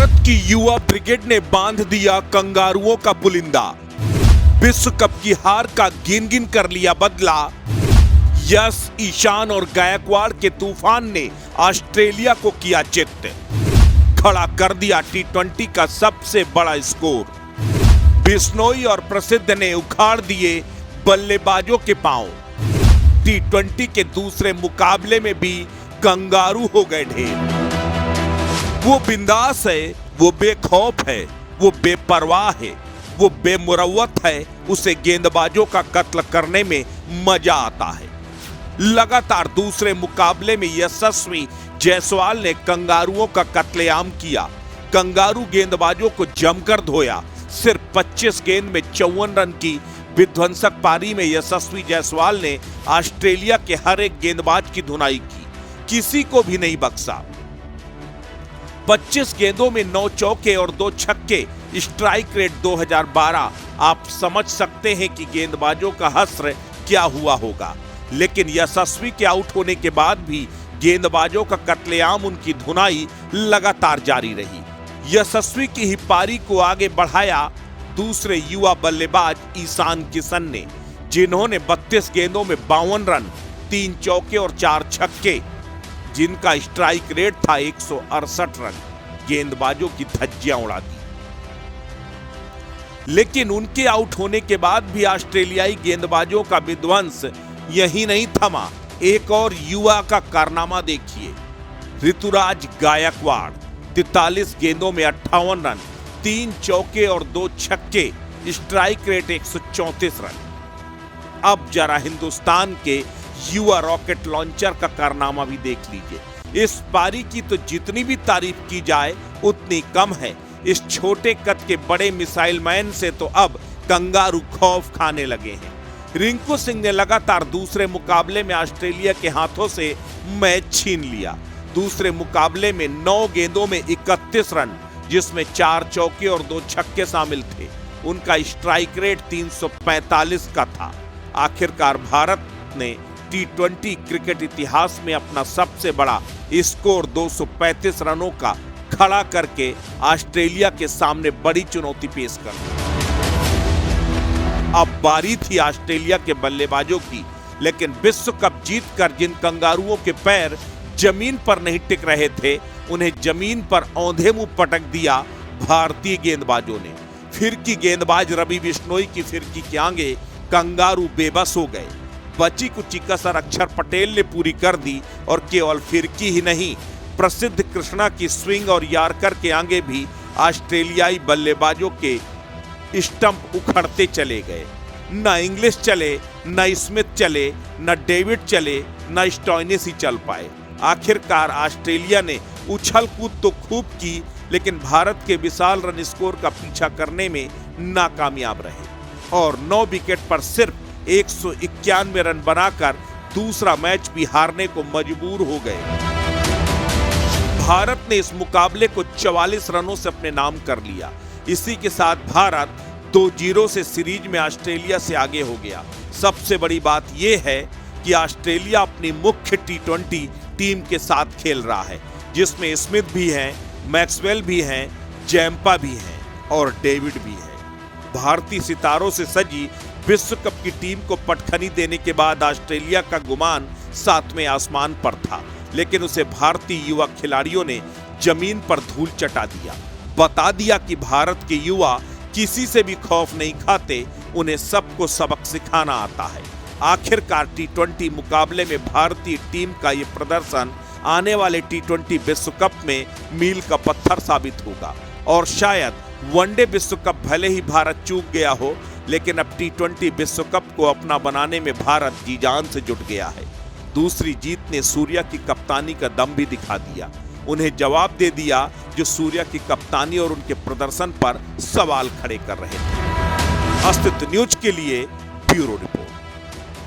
भारत की युवा ब्रिगेड ने बांध दिया कंगारुओं का पुलिंदा। विश्व कप की हार का गिन गिन कर लिया बदला। यश, ईशान और गायकवाड़ के तूफान ने ऑस्ट्रेलिया को किया चित्त। खड़ा कर दिया टी20 का सबसे बड़ा स्कोर। बिश्नोई और प्रसिद्ध ने उखाड़ दिए बल्लेबाजों के पांव। टी20 के दूसरे मुकाबले में भी कंगारू हो गए ढेर। वो बिंदास है, वो बेखौफ है, वो बेपरवाह है, वो बेमुरव्वत है। उसे गेंदबाजों का कत्ल करने में मजा आता है। लगातार दूसरे मुकाबले में यशस्वी जायसवाल ने कंगारुओं का कत्लेआम किया। कंगारू गेंदबाजों को जमकर धोया। सिर्फ 25 गेंद में 54 रन की विध्वंसक पारी में यशस्वी जायसवाल ने ऑस्ट्रेलिया के हर एक गेंदबाज की धुनाई की। किसी को भी नहीं बख्शा। 25 गेंदों में 9 चौके और 2 छक्के। Strike rate 2012। आप समझ सकते हैं कि गेंदबाजों का हश्र क्या हुआ होगा। लेकिन यशस्वी के आउट होने के बाद भी गेंदबाजों का कत्लेआम, उनकी धुनाई लगातार जारी रही। यशस्वी की ही पारी को आगे बढ़ाया दूसरे युवा बल्लेबाज ईशान किशन ने, जिन्होंने 32 गेंदों में 52 रन, 3 चौके और 4 छक्के, जिनका स्ट्राइक रेट था 168 रन, गेंदबाजों की धज्जियां उड़ा दी। लेकिन उनके आउट होने के बाद भी ऑस्ट्रेलियाई गेंदबाजों का विध्वंस यही नहीं थमा। एक और युवा का कारनामा देखिए। ऋतुराज गायकवाड़ 43 गेंदों में 58 रन, 3 चौके और 2 छक्के, स्ट्राइक रेट 134 रन। अब जरा हिंदुस्तान के युवा रॉकेट लॉन्चर का कारनामा भी देख लीजिए। इस पारी की तो जितनी भी तारीफ की जाए उतनी कम है। इस छोटे कद के बड़े मिसाइल मैन से तो अब कंगारू खौफ खाने लगे हैं। रिंकू सिंह ने लगातार दूसरे मुकाबले में ऑस्ट्रेलिया के हाथों से मैच छीन लिया। दूसरे मुकाबले में 9 गेंदों में 31 रन, जिसमें 4 चौके और 2 छक्के शामिल थे। उनका स्ट्राइक रेट 345 का था। आखिरकार भारत ने टी20 क्रिकेट इतिहास में अपना सबसे बड़ा स्कोर 235 रनों का खड़ा करके ऑस्ट्रेलिया के सामने बड़ी चुनौती पेश कर दी। अब बारी थी ऑस्ट्रेलिया के बल्लेबाजों की, लेकिन विश्व कप जीतकर जिन कंगारुओं के पैर जमीन पर नहीं टिक रहे थे, उन्हें जमीन पर औंधे मुंह पटक दिया भारतीय गेंदबाजों ने। फिरकी गेंदबाज रवि बिश्नोई की फिरकी के आगे कंगारू बेबस हो गए। बची कुची कसर अक्षर पटेल ने पूरी कर दी, और केवल फिरकी ही नहीं, प्रसिद्ध कृष्णा की स्विंग और यार्कर के आगे भी ऑस्ट्रेलियाई बल्लेबाजों के स्टंप उखड़ते चले गए। न इंग्लिश चले, न स्मिथ चले, न डेविड चले, न स्टॉइनिस ही चल पाए। आखिरकार ऑस्ट्रेलिया ने उछल कूद तो खूब की, लेकिन भारत के विशाल रन स्कोर का पीछा करने में नाकामयाब रहे और 9 विकेट पर सिर्फ 191 रन बनाकर दूसरा मैच भी हारने को मजबूर हो गए। भारत ने इस मुकाबले को 44 रनों से अपने नाम कर लिया। इसी के साथ भारत 2-0 से सीरीज में ऑस्ट्रेलिया से आगे हो गया। सबसे बड़ी बात यह है कि ऑस्ट्रेलिया अपनी मुख्य टी20 टीम के साथ खेल रहा है, जिसमें स्मिथ भी हैं, मैक्सवेल भी हैं, जैम्पा भी हैं और डेविड भी है। भारतीय सितारों से सजी विश्व कप की टीम को पटखनी देने के बाद ऑस्ट्रेलिया का गुमान 7वें आसमान पर था, लेकिन उसे भारतीय युवा खिलाड़ियों ने जमीन पर धूल चटा दिया। बता दिया कि भारत के युवा किसी से भी खौफ नहीं खाते, उन्हें सबको सबक सिखाना आता है। आखिरकार टी20 मुकाबले में भारतीय टीम का ये प्रदर्शन आने वाले टी20 विश्व कप में मील का पत्थर साबित होगा। और शायद वनडे विश्व कप भले ही भारत चूक गया हो, लेकिन अब टी20 विश्व कप को अपना बनाने में भारत जी जान से जुट गया है। दूसरी जीत ने सूर्या की कप्तानी का दम भी दिखा दिया। उन्हें जवाब दे दिया जो सूर्या की कप्तानी और उनके प्रदर्शन पर सवाल खड़े कर रहे थे। अस्तित्व न्यूज के लिए ब्यूरो रिपोर्ट।